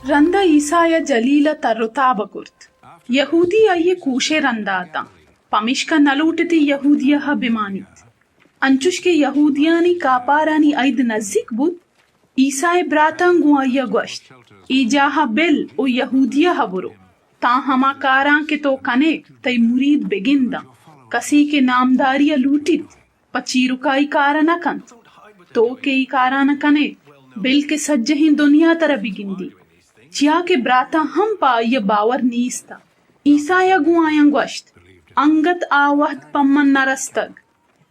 रंदा ईसाया जलीला तर्रुताब कुर्त यहूदी अये कूशे रंदाता पमिश्का नलूटती यहूदिया बिमानित अंचुश के यहूदियानी कापारानी ऐद नजदीक बुद ईसाए ब्रातांगु अय्या गोश्त ईजाहा बिल ओ यहूदिया हबुरो ता हमा कारां के तो कने तई मुरीद बेगिंदा कसी के नामदारिया लूटित पचीरुकाई कारा न कंत तो के ई कारा न कने बिल के सज्जही दुनिया तरह बिगिंदी चिया के ब्राता हम पा ये बावर नीस्ता ईसाया गुआयं गोश्त अंगत आवहद पम्मन नरस्तग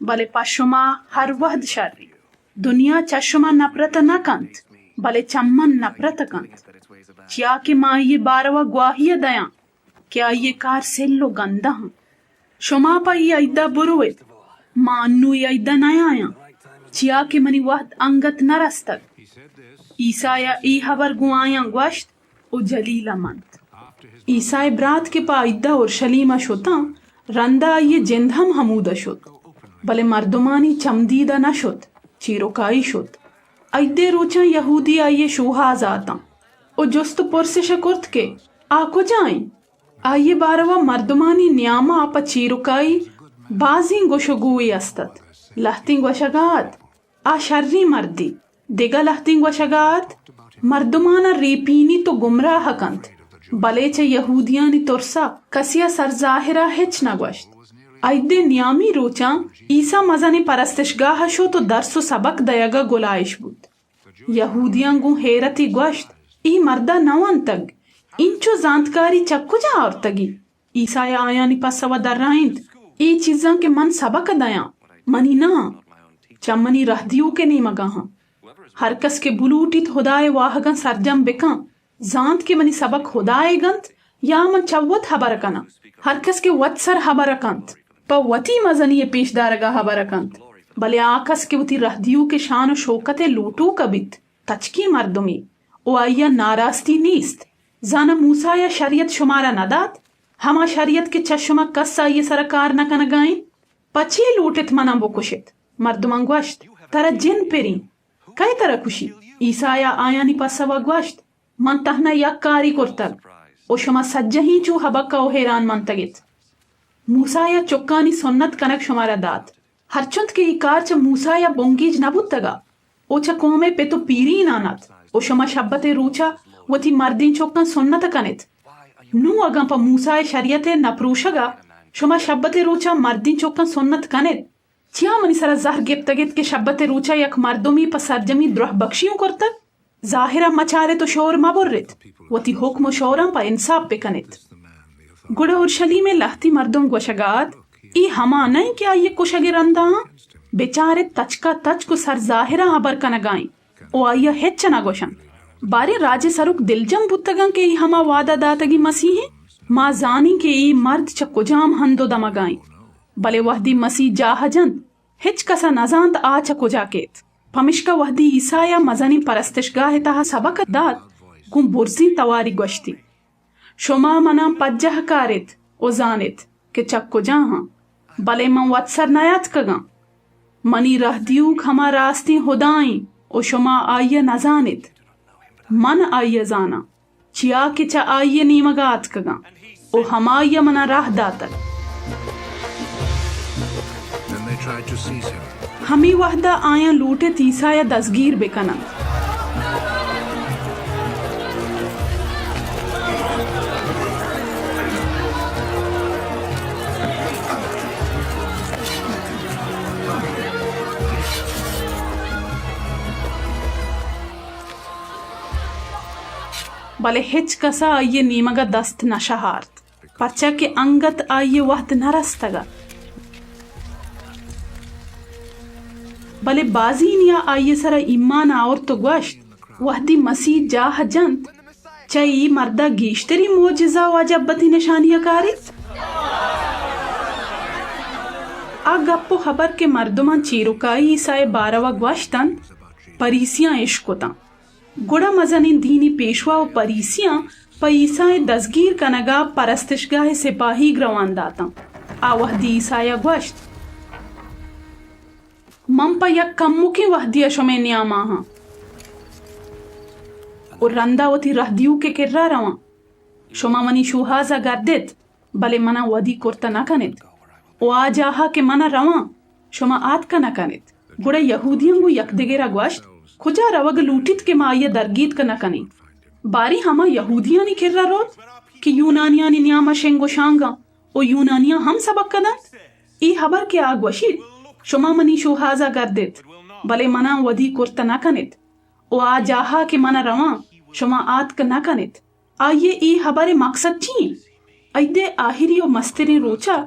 बले पशुमा हर वहद शर्री दुनिया चशुमा नफरत न कंत बले चम्मन नफरत कंत चिया के माँ ये बारवा ग्वाहिया दया क्या ये कार सेल्लो गंदा हूँ शुमा पा ये ऐदा बुरुवित मान्नु ये ऐदा नयाया चिया के मनी वहद अंगत नरस्तग ईसाया ई हबर गुआया गोश्त ओ जलीला मंत ईसाई ब्रात के पा ऐदा उर्शलीमा शुता रंदा ये जिंदहम हमूदा शुत बले मर्दुमानी चमदीदा न शुत चीरोकाई शुत ऐदे रोचा यहूदी आइये शूहा जाता ओ जुस्त पुरसिश कुर्त के आको जाई आइये बारवा मर्दुमानी न्यामा आपा चीरुकाई बाजी गोशगुई अस्तत लहतिंग वशगात आ शर्री मर्दी दिगा लहतिंग वशगात मर्दुमाना रेपीनी तो गुमराह कंत बले चे यहूदियानी तुरसा कसिया सरजाहिरा हिच न गोश्त ऐदे न्यामी रोचा ईसा मजानी परस्तिशगाह शो तो दरसो सबक दयगा गुलाइश बुद यहूदियां गु हेरती गोश्त ई मर्दा नवन तग इंचो जानकारी चक्कुजा और तगी ईसाया आयानी पसवा दर्राइंद ई चीज़ां के मन सबक दया मनी ना चमनी रहदियों के नहीं मगाहा हर कस के बुलूटित खुदाए वाहगन सरजम बेका जांत के मनी सबक खुदाए गंत या मन चव्वत हबर कना हर कस के वत्सर हबर कंत प वती मजनी पेशदारगा हबर कंत भले आकस के वती रहदियों के शान शोकते लूटू कबित तचकी मर्दुमी ओ आया नारास्ती नीस्त जाना मूसा या शरीयत शुमारा नदात हमा शरीयत के चश्मा कस्सा ये सरकार न कन गाइन पची लूटित मना बुकुशित मर्दुमं गोश्त तरा जिन पेरी कई तरह खुशी ईसाया आयानी पसवा गोश्त मन तहना यक्कारी कुर्तग ओ शुमा सज्जही चू हबक्का ओ हैरान मंतगित मूसाया चुक्कानी सुन्नत कनक शुमारा दात हरचुंत के इकार च मूसाया बोंगीज नबुत्तगा ओ च कोमे पे तो पीरी नानत ओ शुमा शब्बते रूचा वती मर्दीन चुक्कन सुन्नत कनित नु अगं प मूसाय शरीयते नप्रूशगा शुमा शब्बते रूचा मर्दीन चुक्कन सुन्नत कनित चिया मनी सरा जहर गिप्तगित के शब्बते रूचा यक मर्दुमी प सरजमी द्रोह बख्शियों करतग जाहिरा मचारे तो शोर मबुर्रित वती हुक्म शोरम प इंसाफ पे कनित गुड़ा उर्शली में लहती मर्दुम गोशगात ई हमा नहीं क्या ये कुशगे रंदा बेचारे तचका तच को सर जाहिरा हबर कनगाई ओ आया हेच्च न गोशन बारे राजे सरुक दिलजम बुत्तगं के ई हमा वादा दातगी मसीह माँ जानी के ई मर्द च कुजाम हंदो दमगाई बले वहदी मसीह जाहजन हिच कसा नजांत आ च कुजाकेत पमिश्का वहदी ईसाया मजनी परस्तिशगाह तहा सबक दात गुम बुर्जी तवारी गोश्ती शुमा मना पज्जह कारित ओ जानित के चक्को जहाँ बले मन वत्सर नयात कगा मनी रहदियूक हमा रास्ती हुदाई ओ शुमा आये नजानित मन आये जाना चिया के चा आये नीमगात कगा ओ हमाया मना राह दातक हमी वहदा आया लूटे तीसाया दसगीर बेकना बले हिच कसा आये नीमगा दस्त नशहार्त पच्चा के अंगत आये वहद नरस्तगा बले बाजीनिया आये सरा ईमान और तो गोश्त वहदी मसीह जाह जंत चई मर्दा गीश्तरी मोजिजा वाजबती निशानिया कारी आ गप्पो खबर के मर्दुमान चीरुकाई ईसाए बारवा गोश्तन परीसियां इश्कोता गुड़ा मजनिन दीनी पेशवा व परीसियां पैसाए दसगीर कनगा परस्तिशगाह सिपाही ग्रवान दाता आ वहदी ईसाया गोश्त मम पा यक कम्मुकी वहदिया शुमे न्यामाहा और रंदा वती रहदियू के किर्रा रवा शमा मनी शूहाजा गद्देत बले मना वदी कोर्ता नकनेत ओ आ जाहा के मना रवा शमा आत का नकनेत गुड़ा यहूदियंगु यकदेगेरा ग्वाश्त खुजा रवग लूटित के माये दरगीत का नकने बारी हमा यहूदियानी किर्रा रोत कि यूनानियानी न्यामा शेंगो शांगा ओ यूनानिया हम सबक कदन ई हबर के आग वशीद शमा मनी शूहाजा गद्देत बले मना वदी कोर्ता नकनेत ओ आ जाहा के मना रवा शमा आत का नकनेत आये ई हबारे मकसद ची ऐदे आहिरी ओ मस्तिरी रोचा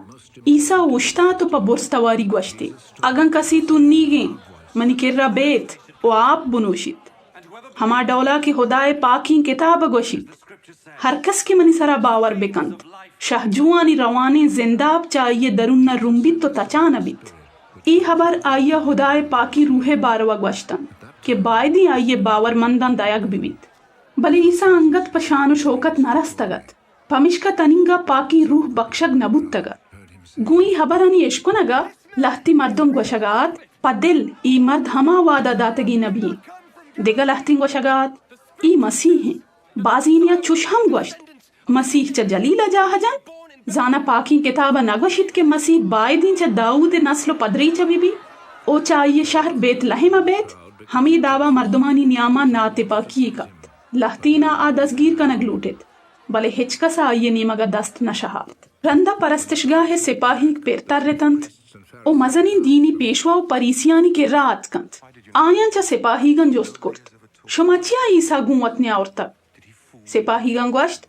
ईसा उश्ता तो पबोर्स्तवारी ग्वश्ते अगन कसी तुन्नीगे मनी किर्रा बेत ओ आप बुनोशित हमा डौला की खुदाए पाकी किताब ग्वशित हर कस के मनी सरा बावर बेकंत शहजुआनी रवाने जिंदाब चाहिए दरुन्ना रुम्बित तो तचान अबित ई हबर आया खुदाए पाकी रूहे बारवा ग्वश्तन के बायदी आइये बावर मंदन दयग बिबित बले ईसा अंगत पशानु शोकत नरस्तगत पमिश्का तनिंगा पाकी रूह बक्षग नबुत्तगत गुई हबरनी यशकुनगा लहती मर्दुम गोशगात पदिल ई मर्द हमा वादा दातगी नबी दिगा लहती गोशगात ई मसीह हैं बाजीनिया चुशहम गोश्त मसीह च जलीला जाहजन जाना पाकी किताबा नगशित के मसीह बायदीन च दाऊद नस्लो पदरी च बिबी ओ चाहिए शहर बेत लहिमा बेत हमी दावा मर्दुमानी न्यामा नाते पाकी का लहतीना आ दसगीर का नगलूटित बले हिचकसा आइये नीमगा दस्त नशहात रंदा परस्तिशगाह सिपाही पेरतर रेतंत ओ मजनी दीनी पेशवा ओ परीसियानी के रात कंत आयन च सिपाही गन जोस्त कुर्त शुमाचिया ईसा गुवत न्या और तक सिपाही गन गोश्त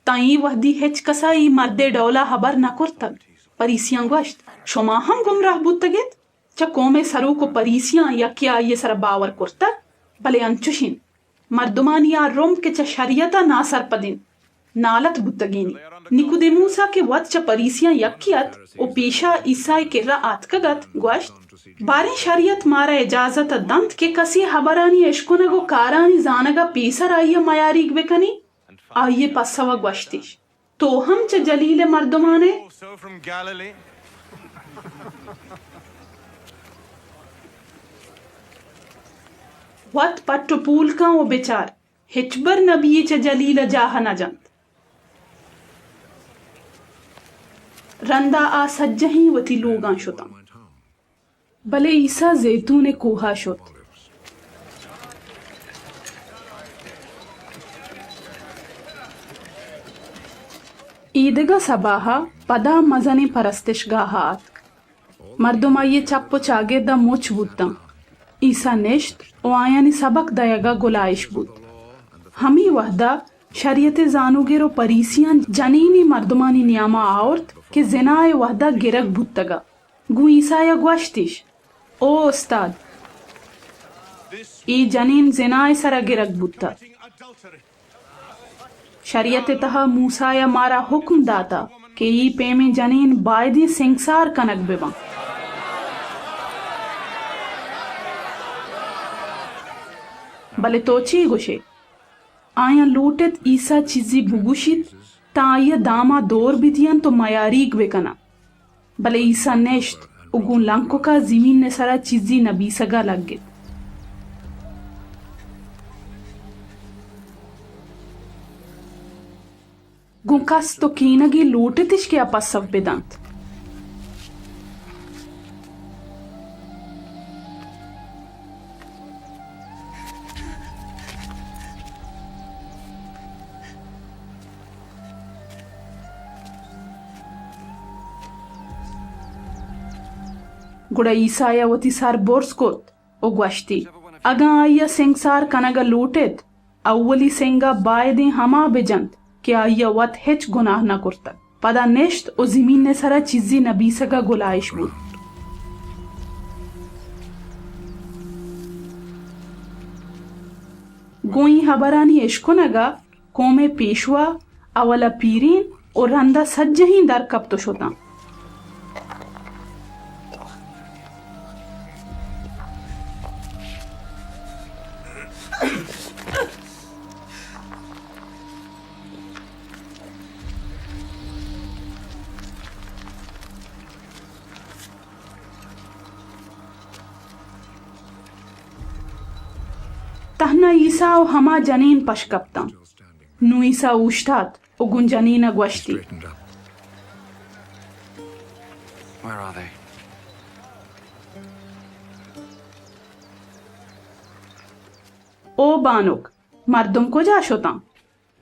ताई वहदी हिचकसा ई मर्दे डौला हबर न कुर्तक परीसियां गोश्त शुमा हम गुमराह बुतगेत च कोमे सरू को परीसियां या क्या ये सर बावर कुर्तक बले अंचुशिन मर्दुमानिया रोम के च शरियता नासर पदिन नालत बुतगीनी निकुदेमूसा के वत च परीसियां यकियत ओ पेशा ईसाई के आतकगत ग्वश्त बारे शरियत मारा इजाजत दंत के कसी हबरानी एशकुनगो कारानी जानगा पेसर आइये मयारीग बेकनी आइये पस्सवा ग्वश्तिश तो हम च जलील मर्दुमाने वत पट्टु पूल का वो बेचार हिचबर नबी च जलील जाह न जंत रंदा आ सज्जही वती लोगां शुतम बले ईसा जैतून कोहा शुत ईदगा सबाहा पदा मजने परस्तिशगाहात मर्दुमा ये चप्पो चागेदा मुच बुद्दा ईसा नेश्त ओ आयानी सबक दयगा गुलाइश बुद हमी वहदा शरीयत जानूगेरो परीसियान जनीनी मर्दुमानी नियामा आवर्त के जिनाए वहदा गिरक बुतगा गु ईसाया ग्वश्तिश ओ उस्ताद ई जनीन जिनाए सरा गिरक बुत्ता शरीयत तहा मूसाया मारा हुक्म दाता के ई पेमे जनीन बायदी सिंगसार कनक बेबा बले तोची गुशे आया लूटेत ईसा चीजी बुगुशित ताया दामा दौर बिदियन तो मयारीग वेकना बले ईसा नेश्त उगुन लंको का जमीन ने सारा चीजी नबी सगा लग गए गुंकस तो कीनगी लूटेतिश के अपसव बेदंत गुड़ा ईसाया वती सार बोर्स कोत ओ ग्वश्ती अगा आया सिंगसार कनगा लूटेत अव्वली सिंगा बायदे हमा बेजंत के आया वत हेच गुनाह न कुर्ता पदा नेश्त ओ जमीन ने सारा चीजी नबी सगा गुलाइश बुद गोई हबरानी इश्कुनगा कोमे पेशवा अवला पीरीन और रंदा सज्जही दर कब तो शोता तहना ईसा ओ हमा जनीन पशकप्तम नु ईसा उश्तात ओ गुन जनीन gwashti. Where are they? ओ बानुक मर्दुम को जा शोता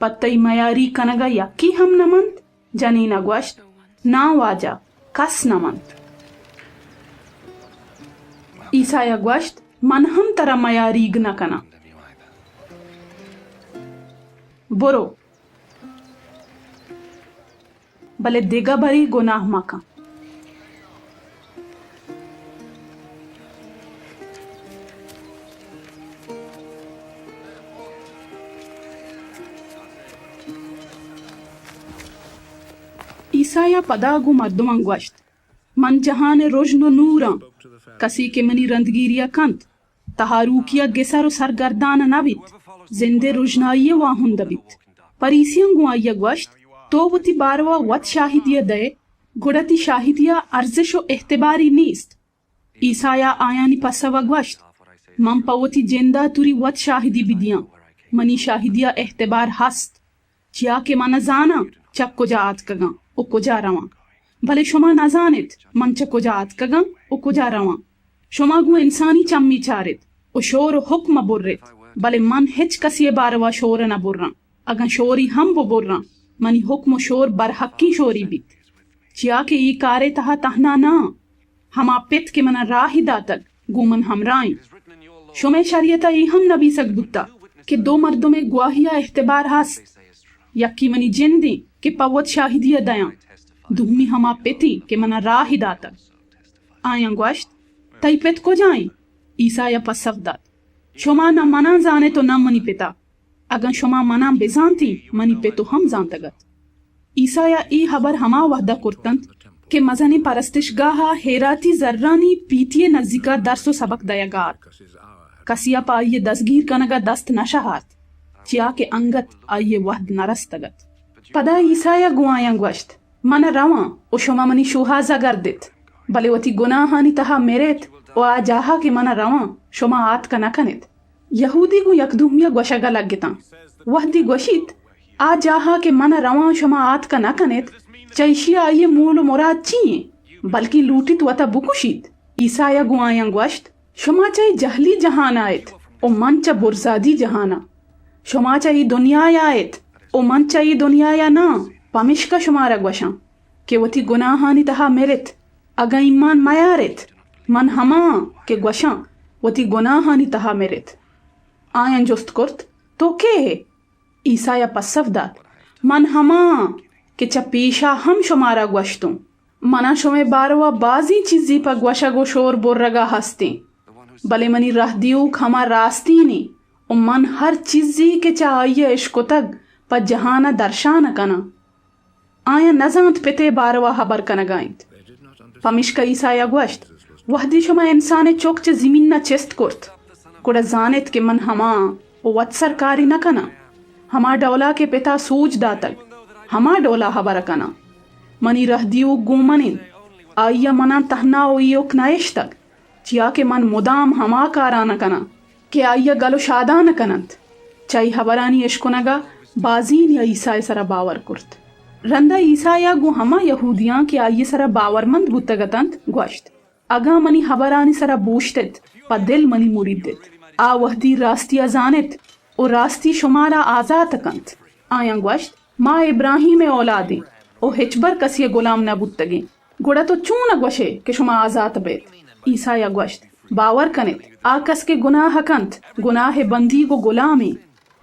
पत्तई मयारी कनगा यक्की हम नमंत जनीना gwasht ना वाजा कस नमंत ईसाया gwasht मन हम तरा मयारी न कना बोरो भले देगा भरी गुनाह मका ईसाया पदागु मर्दुमं gwasht मन जहान रोजनो नूरा कसी के मनी रंदगीरिया कंत तहारूकिया गेसरो सरगर्दान नबित जिंदे रोजनाइये वाहुन दबित परीसियं गुआया gwasht तो वती बारवा वत शाहिदिया दे गुड़ती शाहिदिया अर्जिशो एहतिबारी नीस्त ईसाया आयानी पसवा gwasht मन पवती जिंदा तुरी वत शाहिदी बिदिया मनी शाहिदिया एहतिबार हस्त चिया के मन जाना चक कुजा आत कगा ओ कुजा रवा भले शुमा नजानित मन च कुजा आत कगा ओ कुजा रवा शुमा गु इंसानी चम्मी चारित ओ शोर हुक्म बुर्रित भले मन हिच कसिए बारवा शोर न बुर्रा अगन शोरी हम वो बुर्रा मनी हुक्म शोर बरहक्की शोरी बित चिया के ई कारे तहा तहना ना हमा पित के मना राही दातक गुमन हमराई शुमे शरीयता ई हम नबी सक बुत्ता के दो मर्दों में गुआहिया इख्तिबार हस्त यक्की मनी जिंदी के पवत शाहिदिया दया दुहमी हमा पिति के मना राही दातक आया gwasht तई पित को जाए ईसाया पसवदात शुमा न मना जाने तो न मनी पिता अगन शुमा मना बेजानती मनी पितो हम जानतगत ईसाया ई हबर हमा वहदा कुर्तंत के मजनी परस्तिशगाहा हेराती जर्रानी पीतिये नजदीका दर्सो सबक दयागार कसिया पाइये दसगीर कनगा दस्त नशहात चिया के अंगत आइये वहद नरस्तगत पदा ईसाया गुआया gwasht मन रवा ओ शुमा मनी शुहाजा गर्दित भले वती गुनाहानी तहा मेरेत ओ आजाहा के मन रवा शुमा आत का नकनित यहूदी गु यकदुमिया gwashaga लगिता वहदी gwashit आजाहा के मन रवा शुमा आत का नकनित चैशिया आइये मूल मुराद चीए बल्कि लूटित वता बुकुशित ईसाया गुआया gwasht शुमा चाई जहली जहान आयत ओ मंचा बुरजादी जहाना शुमा चाई दुनिया आयत ओ मंचा ई दुनिया या ना पमिश्का शुमारा gwasha के वती गुनाहानी तहा मेरित अगा ईमान मयारित मन हमा के gwasha वती गुनाहानी तहा मेरित आयन जुस्त कुर्त तो के ईसाया पसवदात मन हमा के चपीशा हम शुमारा gwashtun मना शुमे बारवा बाजी चीजी पर gwasha गो शोर बोर्रगा हस्ती भले मनी रह दियो खमा रास्ती ने ओ मन हर चीजी के चाहिए इश्को तक पर जहाना दर्शाना कना आया नजांत पिते बारवा हबर कनगाइंत पमिश्का ईसाया gwasht वहदी शुमा इंसाने चोक च जिमीन न चेस्ट कुर्त कुड़ा जानित के मन हमा ओ वत सरकारी न कना हमा डोला के पिता सूज दातक हमा डोला हबर कना मनी रह दियो गुमनिन आया मना तहना ओ योक नाइश तक चिया के मन मुदाम हमा काराना कना के आया गलो शादान कनंत चाई हबरानी इश्कुनगा बाजीन या ईसाय सरा बावर कुर्त रंदा ईसाया गु हमा यहूदियां के आये सरा बावरमंद बुत्तगतंत gwasht अगा मनी हबरानी सरा बूश्तित पा दिल मनी मुरिदित आ वहदी रास्तिया जानित ओ रास्ती शुमारा आजात कंत आया gwasht माँ इब्राहिम औलादी ओ हिचबर कसिया गुलाम न बुत्तगे गुड़ा तो चून gwashe के शुमा आजात बेत ईसाया gwasht बावर कनित आकस के गुनाह कंत गुनाह बंदी को गुलामी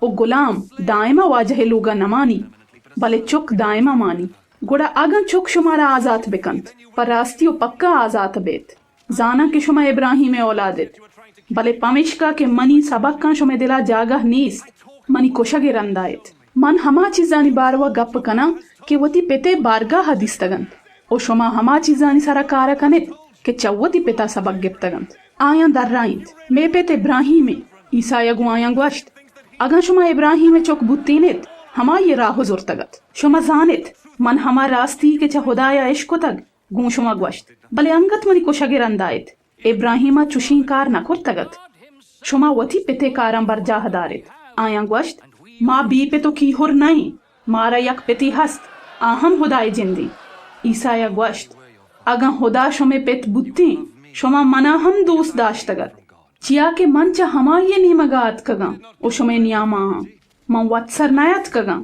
ओ गुलाम दायमा वाजह लोगा नमानी भले चुक दायमा मानी गुड़ा अगन चुक शुमारा आजात बेकंत पर रास्ती ओ पक्का आजात बेत जाना के शुमा इब्राहिम औलादित भले पमिश्का के मनी सबक का शुमे दिला जागह नीस्त मनी कुशगे रंदायत मन हमा चीजानी बारवा गप कना के वती पिते बारगा हदिस्तगंत ओ शुमा हमा चीजानी सारा कार कनित के चवती पिता सबक गिप्तगंत आया दर्राइंत मे पेते इब्राहिम ईसाया गुआया gwasht अगा शुमा इब्राहिम चोक बुत्तीनित हमा ये राहो जुर्तगत शुमा जानित मन हमा रास्ती के च खुदाया इश्को तक गूं शुमा gwasht भले अंगत मनी कुशगे रंदायत इब्राहिमा चुशींकार न कुर्तगत شما وتی پته کارم بر جاه دارید. آیا گوشت ما بی پتو کی هر نہیں مارا یک پتی هست آهم خدای جندی. عیسی گوشت اگر خدا شما پت بودتی شما منا هم دوست داشتگد چیا که من چه همایی نیمگات کگم و شما نیاما من واتسر نیت کگم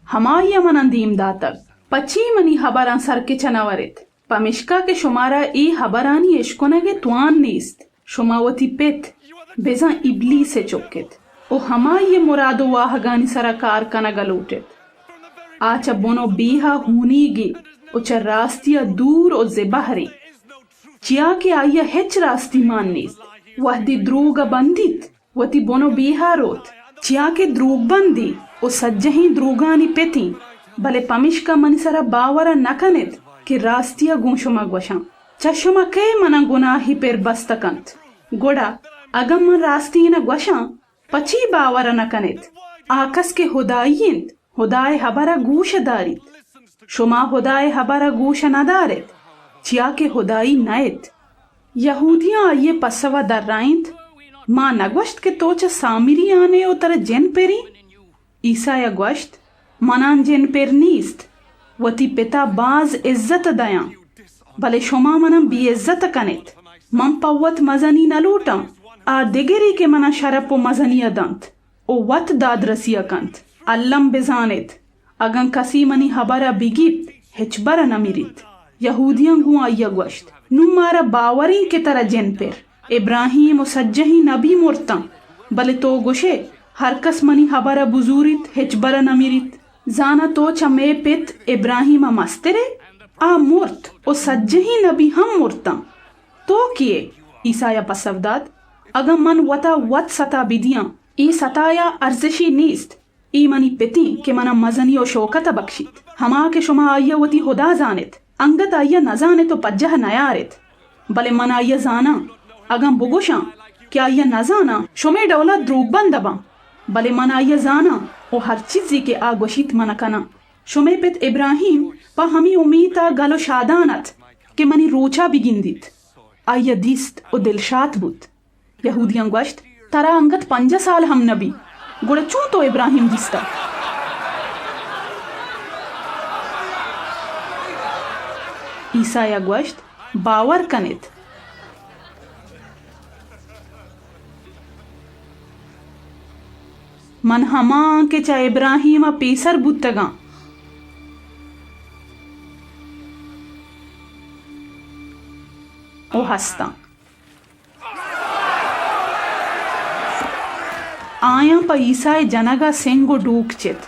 همایی من اندیم داتگ پچی منی خبران سر که چنورید پمیشکا که شما را ای خبرانی اشکنگه توان نیست شما وتی پت بزن ابلیس چکید و همایی مراد و واهگانی سر کار کنگلوٹید آچا بونو بیها هونیگی و چه راستی دور و زبهری چیا که آیا هچ راستی مان نیست وحدی دروگ بندید وتی بونو بیها روت چیا که دروگ بندی و سجهین دروگانی پتی بله پمیشکا منی سر باور نکنید که راستی گون شما گوشم چشما که من گناهی پر بستکند گوڑا اگر من راستی نگوشم پچی باور نکنید آکس که خداییند خدای خبر گوش دارید شما خدای خبر گوش ندارید چیا که خدایی نید یهودیاں آئیے پسوا در رائند ما نگوشت که تو چه سامری آنے و تر جن پری عیسیٰ گوشت منان جن پر نیست وتی پتا باز عزت دیاں بلے شما منم بی عزت کنید من پوت مزنی نلوٹم آ دگری که منا شرپ و مزنی دانت او وط دادرسی کند علم بزانید اگن کسی منی خبر بگید هچ بر نمیرید یهودیان گو آیا گوشت نو مارا باوری که تر جن پر ابراهیم و سجهی نبی مرتن بله تو گوشه هر کس منی خبر بزورید هچ بر نمیرید زانا تو چمه پت ابراهیم مستره آ مرت و سجهی نبی هم مرتن تو کیه عیسیٰ پسو داد اگر من وطا وط ستا بدیاں ای ستایا ارزشی نیست ای منی پتی که من مزنی و شوکت بخشید ہما که شما آیا وتی خدا زانید انگت آیا نزانید و پجه نیارید بله من آیا زانا اگر بگوشم که آیا نزانا شما دولا دروگ بند با بله من آیا زانا و هر چیزی که آگوشید من کنا شما پت ابراهیم پا همی امیتا گل و شادانت که منی روچا بگیندید آیا دیست و دلشاد بود یهودیان گوشت ترا انگت 5 سال هم نبی گوڑا چون تو ابراهیم دیستا عیسیٰ گوشت باور کنید من همان که چا ابراهیم پیسر بودتگا او هستا آیا پا عیسیٰ جنگا سنگو ڈوک چت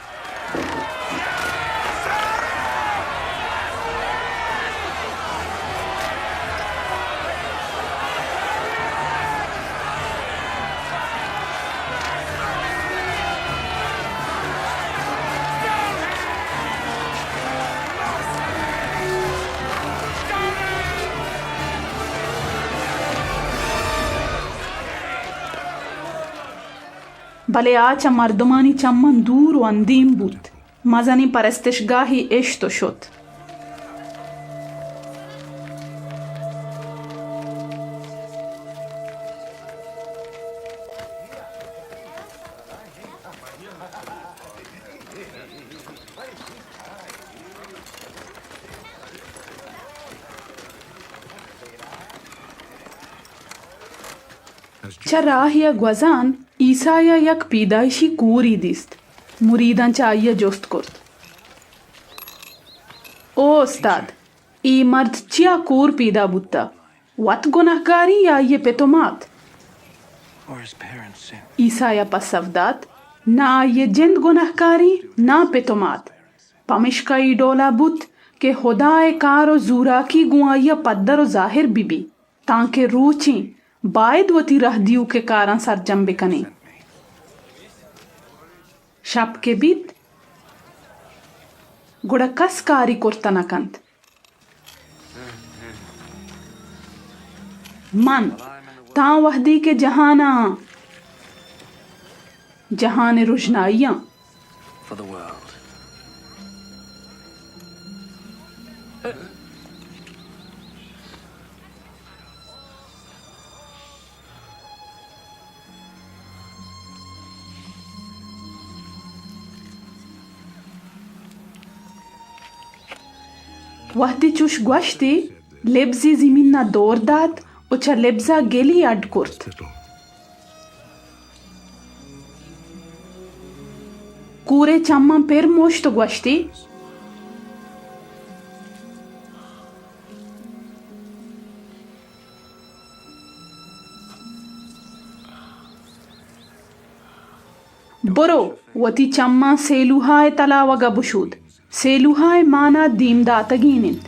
بله آچا مردمانی چمن دور و اندیم بود مزنی پرستشگاهی اشتو شد چه راهی گوزان عیسیٰ یک پیدایشی کوری دیست مریدان چایه جست کرد او استاد ای مرد چیا کور پیدا بودتا وات گناهگاری یا یہ پتومات Or his parents' sin. عیسیٰ پسو داد نا یہ جند گناهگاری نا پتومات پمشکای ڈولا بود کہ خدای کار و زوراکی گوائیہ پدر و ظاہر بی بی تاکہ روچیں باید وتی رہ دیو کے کاران سرجم بکنے شب کے بیت گوڑا کس کاری کرتا نکند من تا وحدی کے جہانا جہان رجنائیاں For the world. وقتی چوش گوشتی لبزی زمین دور داد و چه لبزا گلی اد کرد. کوره چمم پر مشت گوشتی برو وتی چمم سیلوهای تلاوگا بشود. سیلوهای مانا دیم داتگینند.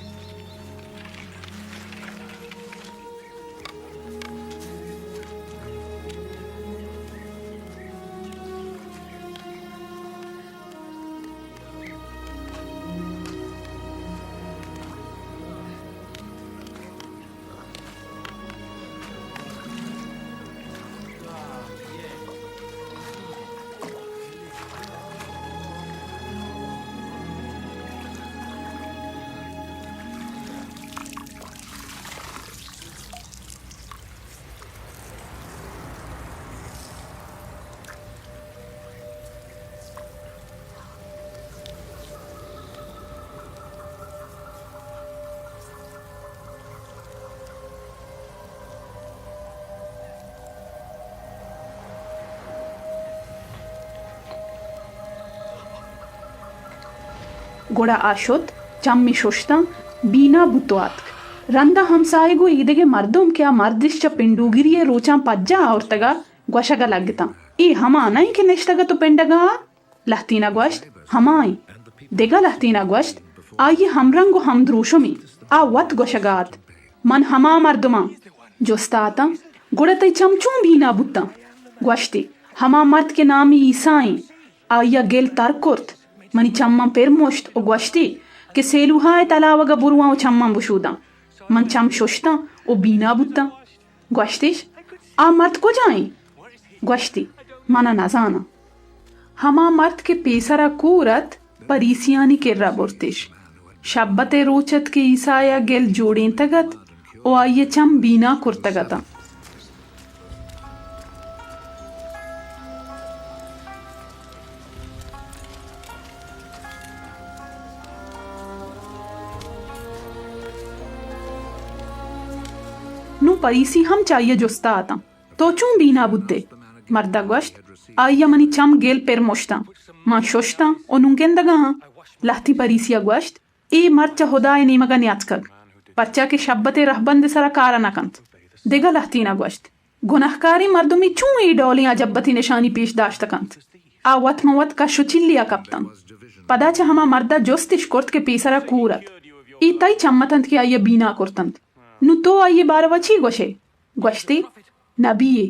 गोड़ा आशुत चम्मी शुष्ता बीना बुतवात रंदा हमसायगो इदेगे मर्दुम क्या मर्दिश्च पिंडूगिरिये रोचां पज्जा औरतगा ग्वशगा लग्गता ई हमानाई के नेश्तगा तो पेंडगा लहतीना ग्वश्त हमाई देगा लहतीना ग्वश्त आये हमरंगो हमद्रूशुमी आ वत ग्वशगात मन हमा मर्दुमा जोस्ताता गुड़तई चमचूं बीना बुत्ता ग्वश्ती हमा मर्द के नामी ईसाई आया गेल तरकुर्त मनी चम्मं पेरमोश्त ओ ग्वश्ती के सेलुहाय तलावगा बुरुआ ओ चम्मं बुशूदा मन चम शुश्ता ओ बीना बुत्ता ग्वश्तिश आ मर्द को जाए ग्वश्ती मना नजाना हमा मर्द के पेसरा कूरत परीसियानी किर्रा बुर्तिश शब्बते रोचत के ईसाया गेल जोड़ें तगत ओ आये चम बीना कुर्तगता नु परीसी हम चाहिए जुस्ता आता तो चूं बीना बुद्दे मर्दा गोश्त आया मनी चम गेल पेर मोश्ता मां शोश्ता ओ नुंगेंदगा लहती परीसिया गोश्त ए मर्चा हुदाय नीमगा न्याचकग पर्चा के शब्बते रहबंद सरा कारा नकंत देगा लहतीना गोश्त गुनाहकारी मर्दुमी चूं ए डोलियां जब्बती निशानी पेश दाश्तकंत आ वत मवत का शुचिल्लिया कप्तन पदाचा हमा मर्दा जोस्तिश कोर्त के पेसरा कूरत ई तई चम्मतंत की आया बीना कुर्तंत नु तो आये बारवची गोशे गोश्ती नबीये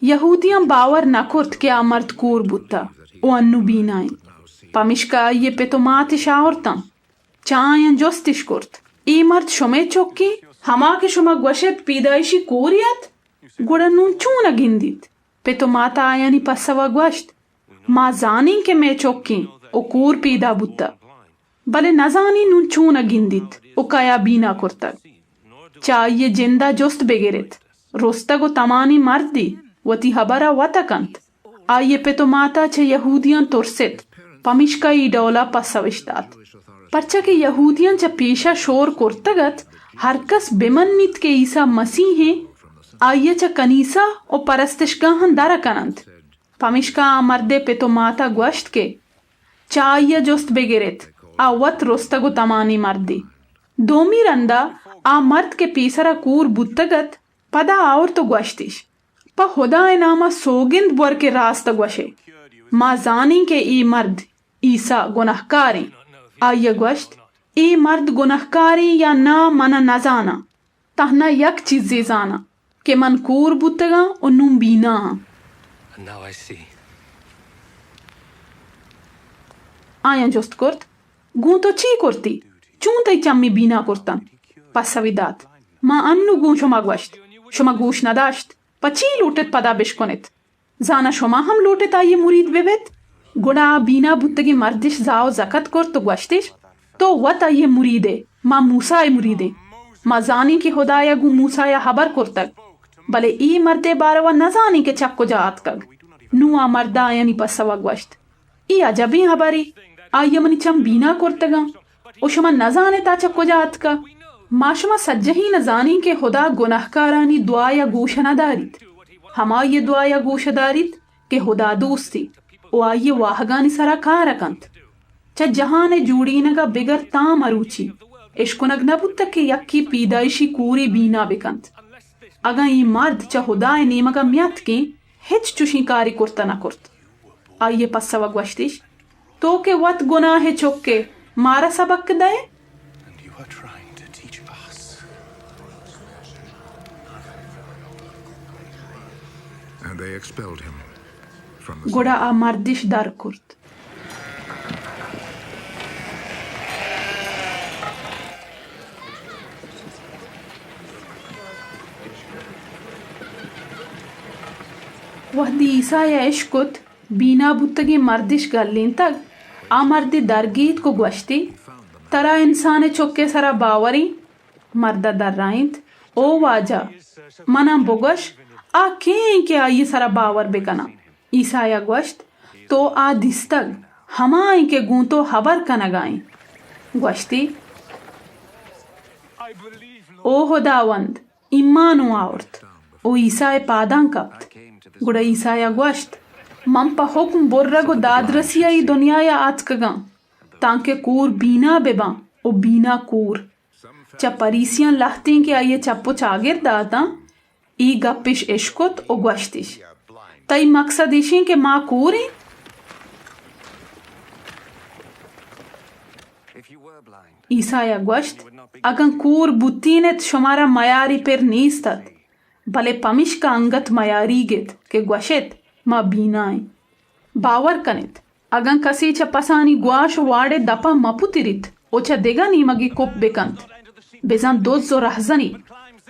यहूदियां बावर नकुर्त के आमर्त कूर बुत्ता ओ अन्नु बीनाएं पमिश्का आये पे तो मात शाहरता चायन जोस्तिश कुर्त ए मर्द शुमे चोक्की हमा के शुमा गोशेत पीदाइशी कोरियत गुड़ा नून चूना गिंदित पे तो माता आयानी पस्सवा गोश्त मा जानी के मैं चोक्की ओ कूर पीदा बुत्ता भले नजानी नून चूना गिंदित ओ काया बीना कुर्ता चाहिए जिंदा जोस्त बेगेरेत रोस्तगो तमानी मर्दी वती हबरा वतकंत आये पे तो माता छे यहूदियां तुरसित पमिश्का ई डोला पसविश्तात परचा के यहूदियां च पेशा शोर कुर्तगत हरकस बिमन्नित के ईसा मसीह है आये च कनीसा ओ परस्तिशगाहन दरकनंत पमिश्का मर्दे पे तो माता ग्वश्त के चाहिए जोस्त बेगेरेत आवत रोस्तगो तमानी मर्दी दोमी रंदा आ मर्द के पीसरा कूर बुत्तगत पदा और तो ग्वश्तिश प खुदाए नामा सोगिंद बर के रास्त ग्वशे मा जानी के ई मर्द ईसा गुनाहकारी आय ग्वश्त ई मर्द गुनाहकारी या ना मना नजाना तहना यक चीज जाना के मन कूर बुत्तगा उन्नुम बीना And now I see. आया जोस्त कुर्त गूं तो ची कुर्ती चूं तई चम्मी बीना कुर्तन पसविदात मा अन्नु गूं शुमा ग्वश्त शुमा गूश नदाश्त पची लूटित पदा बिश्कुनित जाना शुमा हम लूटित आये मुरीद बेवेत गुड़ा बीना बुत्तगी मर्दिश जाओ जकत कुर्त ग्वश्तिश तो वत आये मुरीदे मा मूसा मुरीदे मा जानी की खुदाया गू मूसा या हबर कुर्तक भले ई मर्दे बारवा न जानी के चक्को जात कग नुआ मर्दा आयनी पसवा ग्वश्त ई अजबी हबरी आयमनी चम बीना कुर्तगा و شما نزانه تا چه کجات که ما شما سجهی نزانی که خدا گناهکارانی دعای گوش ندارید همایی دعای گوش دارید که خدا دوستی و آیه واهگانی سرا کار کند چه جهان جوڑینگا بگر تا مروچی اشکنگ نبود که یکی پیدایشی کوری بینا بکند اگه این مرد چه خدای نیمگا میاد که هیچ چوشی کاری کرتا نکرد آیه پس سوا گوشتیش تو که وقت گناه چوکه مارا سبق ده And you are trying to teach us. And they expelled him from the گوڑا آ مردش در کرد وحدی عیسای عشقت بینا بودتگی مردش گلین تگ آ مردی درگیت کو گوشتی ترا انسان چوکے سرا باوری مرد در رائند او واجا منم بگوش آ کیں که آئی سرا باور بکنا عیسایا گوشت تو آ دستگ ہمائیں کے گونتو حبر کنگائیں گوشتی او خداوند ایمانو آورد او عیسای پادان کبت گوڑا عیسایا گوشت من پا حکم برگو دادرسی ای دنیای آتکگاں تاکہ کور بینا بباں او بینا کور چا پریسیاں لہتیں کہ آئیے چپو چاگر داتا ای گپش اشکت او گوشتش تای مقصد ایشیں کہ ما کوریں عیسایا گوشت اگن کور بوتینت شمارا میاری پر نیستد بلے پمش کا انگت میاری گت کہ گوشت ما بینائیں باور کنت اگن کسی چا پسانی گواش واڑے دپا مپوتیریت او چا دیگا نیمگی کپ بکند بزن دوز و رہزنی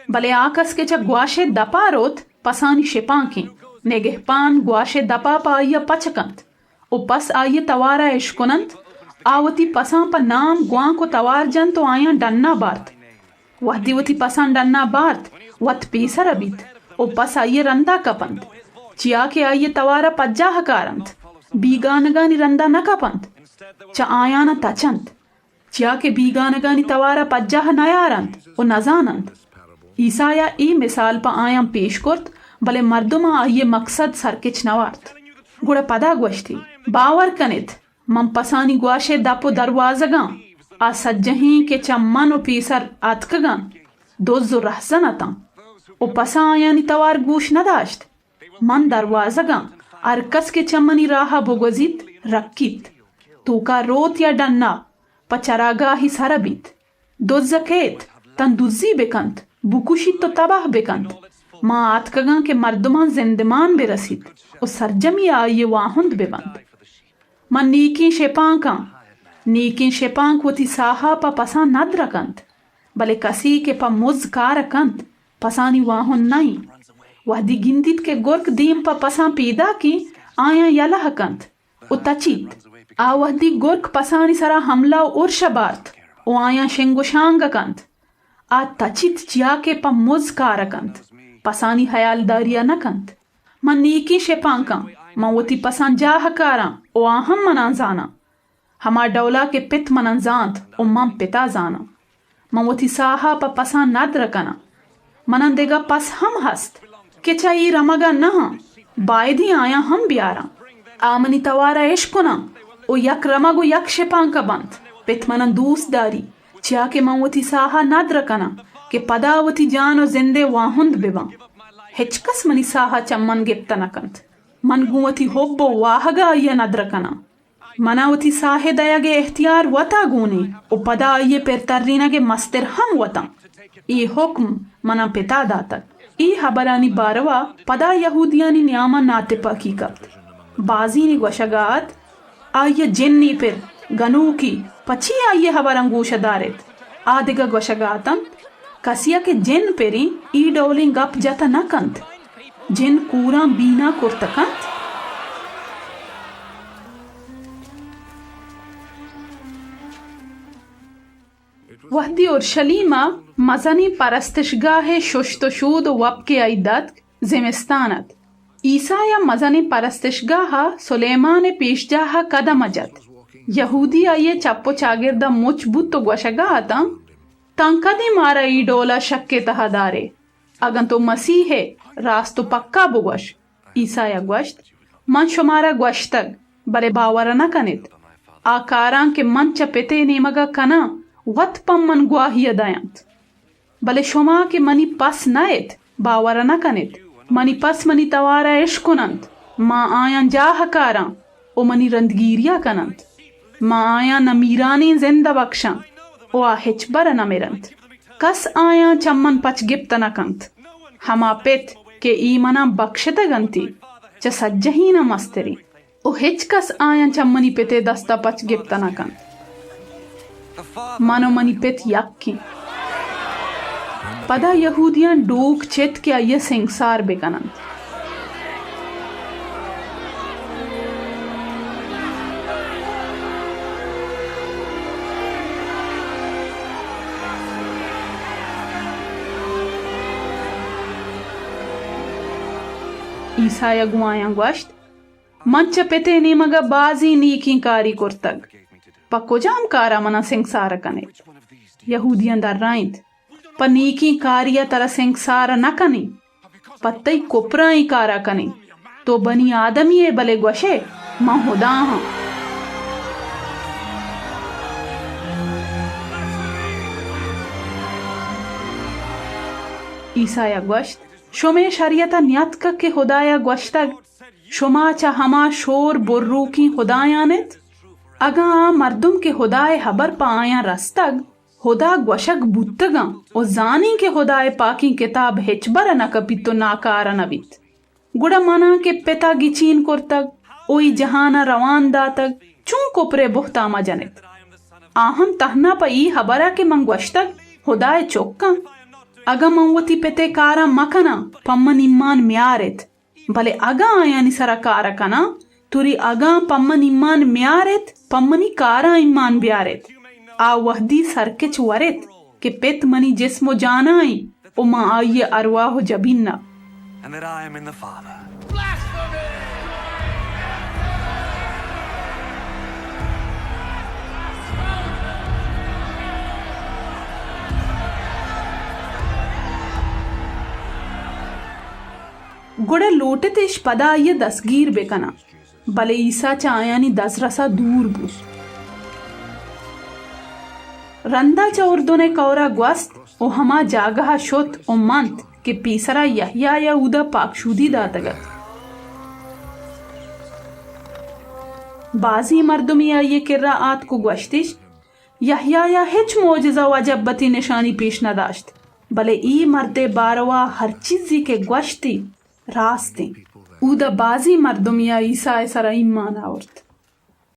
بلے آکس کے چا گواشے دپا روت پسانی شپانکیں نگہ پان گواشے دپا پا آئیا پچکند او پس آئیے توارا اشکنند آوتی پسان پا نام گوان کو توار جن تو آیاں ڈننا بارت وحدی وتی پسان ڈننا بارت وط پیسر بیت او پس آئیے رندا کپند چیا کے آئیے توارا پجا ہکارند بیگانگانی رندا نکپند چا آیانا تچند چیا کے بیگانگانی توارا پجا نیارند او نزانند عیسایا ای مثال پا آیاں پیش کرد بلے مردما آئیے مقصد سرکچ نوارد گوڑا پدا گوشتی باور کنت من پسانی گواشے دپو دروازگاں آ سجہیں کے چمن و پیسر آتکگاں دوز و رہزنتاں او پسا آیانی توار گوش نداشت من دروازگاں ارکس کے چمنی راہا بگوزید رکیت تو کا روت یا ڈننا پچراگاہی سربیت دوزکیت تن دوزی بکند بکوشید تو تباہ بکند ما آتکگاں کے مردمان زندمان برسید او سرجمی آئیے واہند ببند من نیکین شپانک وتی ساہا پا پسا ند رکند بلے کسی کے پا مز کار کند پسانی واہن نہیں وحدی گندید کے گرک دیم پا پسا پیدا کی آیاں یلہ کند او تچید آ وحدی گرک پسانی سرا حملہ اور شبارت او آیاں شنگو شانگ کند آ تچید چیا کے پا مز کار کند پسانی حیالداریا نکند من نیکی شپانکاں من وتی پسان جاہ کاراں او آہم منان زانا ہما ڈولا کے پت منان زانت او من پتا زانا من وتی ساہا پا پسان ند رکنا منان دیگا پس ہم ہست کہ چاہی رمگا نہاں بائدی آیا ہم بیارا آمنی توارا عشقنا او یک رمگو یک شپانکا بند پت منان دوست داری چیا کہ من وتی ساہا ند رکنا کہ پدا وتی جانو زندے واہند ببا ہچ کس منی ساہا چمن گپتا نکند من گوتی حب و واہگا آئیے ند رکنا منا وتی ساہے دیاگے احتیار وطا گونی او پدا آئیے پر ترینگے مستر ہم وطا ای حکم منا پتا داتا ای حبرانی باروا پدا یہودیانی نیاما ناتپا کی کبت بازینی گوشگات آئیے جنی پر گنو کی پچی آئیے حبرنگوش دارت آدھگا گوشگاتم کسیا کے جن پری ای ڈولنگ گپ جاتا نکند جن کورا بینا کرتکند وحدی اورشلیما مزنی پرستشگاه ششت و شود و وب کے ایدت زمستانت عیسایا مزنی پرستشگاه سلیمان پیشجاه قدم جد यहूदी आइए चप्पो चागिरदा मुच बुत्तो ग्वशगा आता तंकदी मारा ई डोला शक्के तहदारे अगन तो मसीह रास्तो पक्का बुगश ईसाया ग्वश्त मन शुमारा ग्वश्तग बरे बावर न कनित आकारां के मन चपेते नेमगा कना वत पम्मन ग्वाहिया दयंत बले शुमा के मनी पस नएत बावर न कनित मनी पस मनी तवारा इश्कुनंत माँ आया जाहकारा ओ मनी रंदगीरिया कनंत माँ आया नमीरानी जिंदा बख्शा ओ आहिचबर नमिरंत कस आया चम्मन पच गिप्त नकंत हमा पित के ईमना बख्शत गंती च सज्जही न मस्तरी ओ हिच कस आया चम्मनी पिते दस्ता पच गिप्त नकंत मानो मनी पित यक्की पदा यहूदियां डोक चित के आये सिंगसार बेकनंत ईसाया गुआया ग्वश्त मंच पिते नेमगा बाजी नीकी कारी कुर्तग पक्को जाम कारा मना सिंगसार कने यहूदियां दर्राइंत प नीकी कारिया तरह सिंगसार न कनी पत्तई कुपराई कारा कने तो बनी आदमी ये बले ग्वशे मां हुदा हां ईसाया ग्वश्त शुमे शरीयता न्यातक के खुदाया ग्वश्तग शुमा चा हमा शोर बुर्रू की खुदायानित अगा मर्दुम के खुदाए हबर पाया रस्तग खुदा ग्वशक बुत्तगा ओ जानी के खुदाए पाकी किताब हिचबर न कपितो नाकार नवित गुड़ा मना के पिता गिचीन कुर्तग ओई जहाना रवान दातग चूं कुपरे बुहतामा जनित आहम तहना पई हबरा के मंगवश्तग खुदाए चोक्का अगा मंवती पिते कारा मकना पम्मन इम्मान म्यारित भले अगा आयानी सरा कारा कना तुरी अगा पम्मन इम्मान म्यारित पम्मनी कारा इम्मान ब्यारित आ वहदी सरकिच वरित के पित मनी जिस्मो जानाई ओ मा आये अरवाह जबिन्ना and that I am in the Father. गुड़े लोटे इश पदा ये दसगीर बेकना भले ईसा चायानी दस रसा दूर बुस रंदा चा उर्दो ने कौरा ग्वस्त ओ हमा जागहा शुत ओ मंत के पीसरा यहया या उदा पाकशुदी दातगत बाजी मर्दुमिया ये किर्रा आत को ग्वश्तिश यहया या हिच मोजिजा वजब्बती निशानी पेश न दाश्त भले ई मर्दे बारवा हर चीजी के ग्वश्ती रास्ते उदा बाजी मर्दुमिया ईसा सरा ईमान आवरत